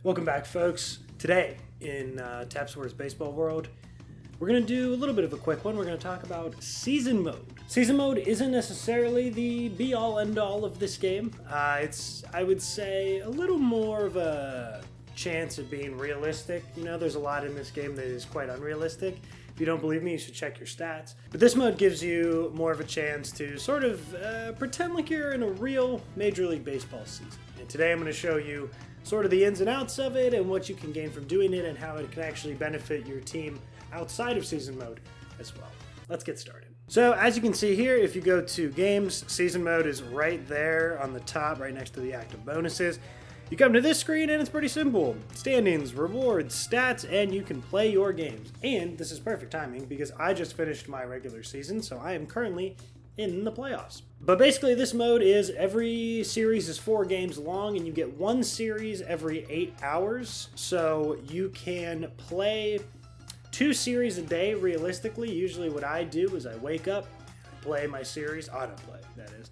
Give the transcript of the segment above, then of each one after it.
Welcome back, folks. Today in Tap Sports Baseball World, we're going to do a little bit of a quick one. We're going to talk about Season Mode. Season Mode isn't necessarily the be-all, end-all of this game. It's, I would say, a little more of a chance of being realistic. You know, there's a lot in this game that is quite unrealistic. If you don't believe me, you should check your stats. But this mode gives you more of a chance to sort of pretend like you're in a real Major League Baseball season. And today I'm going to show you sort of the ins and outs of it and what you can gain from doing it and how it can actually benefit your team outside of season mode as well. Let's get started. So as you can see here, if you go to games, season mode is right there on the top, right next to the active bonuses. You come to this screen and it's pretty simple. Standings, rewards, stats, and you can play your games. And this is perfect timing because I just finished my regular season, so I am currently in the playoffs. But basically this mode is every series is 4 games long and you get one series every 8 hours. So you can play 2 series a day realistically. Usually what I do is I wake up, play my series, autoplay that is.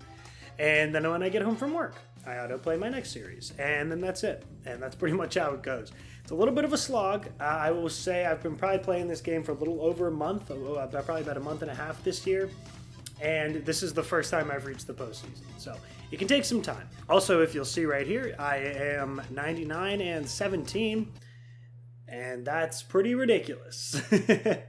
And then when I get home from work, I autoplay my next series. And then that's it. And that's pretty much how it goes. It's a little bit of a slog. I will say I've been probably playing this game for a little over a month, probably about a month and a half this year. And this is the first time I've reached the postseason, so it can take some time. Also, if you'll see right here, I am 99 and 17, and that's pretty ridiculous.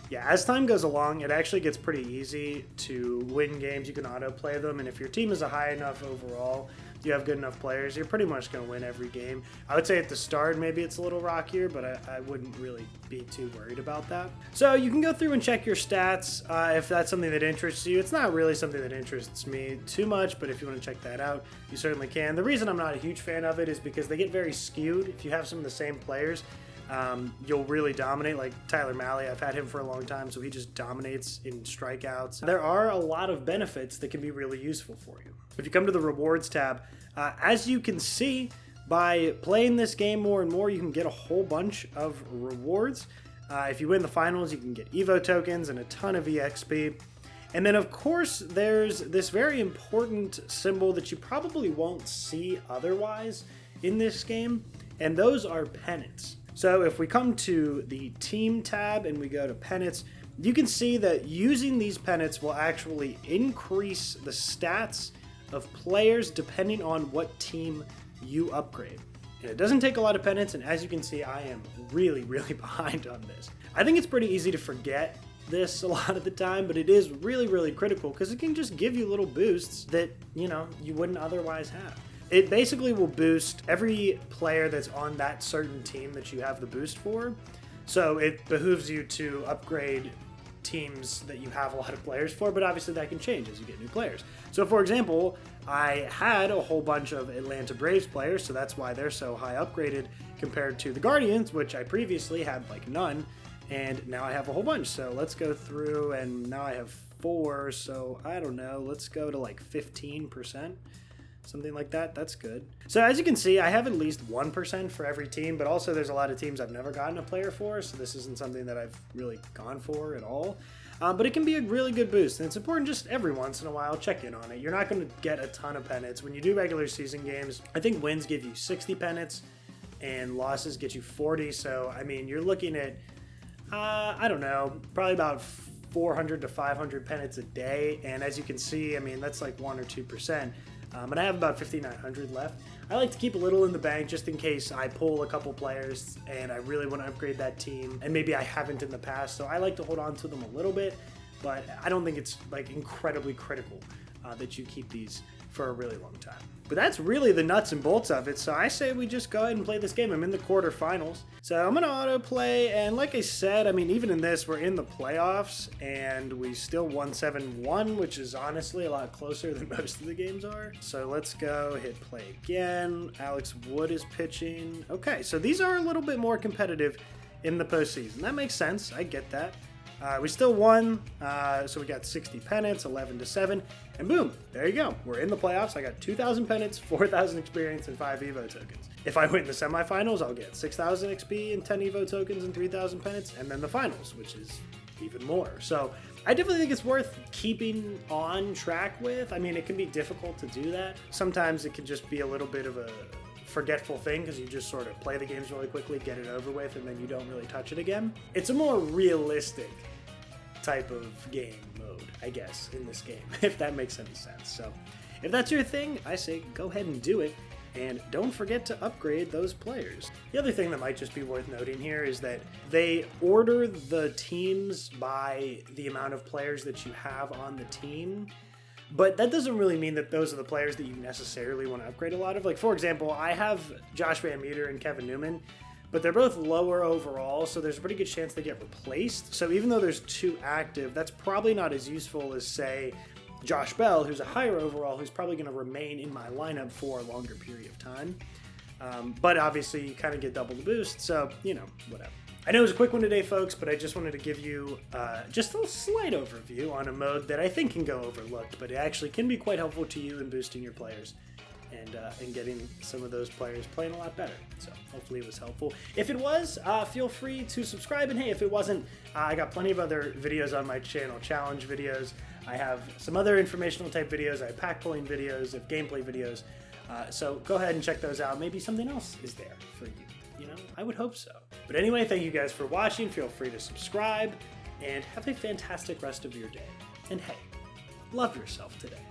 Yeah, as time goes along, it actually gets pretty easy to win games. You can autoplay them, and if your team is a high enough overall, you have good enough players, you're pretty much going to win every game. I would say at the start, maybe it's a little rockier, but I wouldn't really be too worried about that. So you can go through and check your stats if that's something that interests you. It's not really something that interests me too much, but if you want to check that out, you certainly can. The reason I'm not a huge fan of it is because they get very skewed. If you have some of the same players, you'll really dominate. Like Tyler Mahle, I've had him for a long time, so he just dominates in strikeouts. There are a lot of benefits that can be really useful for you. If you come to the rewards tab, as you can see, by playing this game more and more, you can get a whole bunch of rewards. If you win the finals, you can get Evo tokens and a ton of EXP. And then, of course, there's this very important symbol that you probably won't see otherwise in this game, and those are pennants. So if we come to the team tab and we go to pennants, you can see that using these pennants will actually increase the stats of players depending on what team you upgrade. And it doesn't take a lot of pennants, and as you can see, I am really behind on this. I think it's pretty easy to forget this a lot of the time, but it is really critical because it can just give you little boosts that, you know, you wouldn't otherwise have. It basically will boost every player that's on that certain team that you have the boost for. So it behooves you to upgrade teams that you have a lot of players for, but obviously that can change as you get new players. So for example, I had a whole bunch of Atlanta Braves players, so that's why they're so high upgraded compared to the Guardians, which I previously had like none, and now I have a whole bunch. So let's go through, and now I have 4, so I don't know, let's go to like 15%. Something like that. That's good. So as you can see, I have at least 1% for every team, but also there's a lot of teams I've never gotten a player for, so this isn't something that I've really gone for at all. But it can be a really good boost, and it's important just every once in a while, check in on it. You're not going to get a ton of pennants. When you do regular season games, I think wins give you 60 pennants, and losses get you 40, so I mean, you're looking at, I don't know, probably about 400 to 500 pennants a day, and as you can see, I mean, that's like 1 or 2%. And I have about 5,900 left. I like to keep a little in the bank just in case I pull a couple players and I really want to upgrade that team, and maybe I haven't in the past, so I like to hold on to them a little bit, but I don't think it's like incredibly critical that you keep these for a really long time. But that's really the nuts and bolts of it, so I say we just go ahead and play this game. I'm in the quarterfinals, so I'm going to autoplay, and like I said, I mean, even in this, we're in the playoffs, and we still won 7-1, which is honestly a lot closer than most of the games are. So let's go hit play again. Alex Wood is pitching. Okay, so these are a little bit more competitive in the postseason. That makes sense. I get that. We still won, so we got 60 pennants, 11-7, and boom, there you go. We're in the playoffs. I got 2,000 pennants, 4,000 experience, and 5 Evo tokens. If I win the semifinals, I'll get 6,000 XP and 10 Evo tokens and 3,000 pennants, and then the finals, which is even more. So I definitely think it's worth keeping on track with. I mean, it can be difficult to do that. Sometimes it can just be a little bit of a forgetful thing because you just sort of play the games really quickly, get it over with, and then you don't really touch it again. It's a more realistic type of game mode, I guess, in this game, if that makes any sense. So if that's your thing, I say go ahead and do it, and don't forget to upgrade those players. The other thing that might just be worth noting here is that they order the teams by the amount of players that you have on the team, but that doesn't really mean that those are the players that you necessarily want to upgrade a lot of. Like, for example, I have Josh Van Meter and Kevin Newman, but they're both lower overall, so there's a pretty good chance they get replaced. So even though there's 2 active, that's probably not as useful as, say, Josh Bell, who's a higher overall, who's probably going to remain in my lineup for a longer period of time. But obviously, you kind of get double the boost, so, you know, whatever. I know it was a quick one today, folks, but I just wanted to give you just a slight overview on a mode that I think can go overlooked, but it actually can be quite helpful to you in boosting your players and getting some of those players playing a lot better. So hopefully it was helpful. If it was, feel free to subscribe, and hey, if it wasn't, I got plenty of other videos on my channel, challenge videos. I have some other informational type videos. I have pack pulling videos, I have gameplay videos. So go ahead and check those out. Maybe something else is there for you. You know, I would hope so. But anyway, thank you guys for watching. Feel free to subscribe and have a fantastic rest of your day. And hey, love yourself today.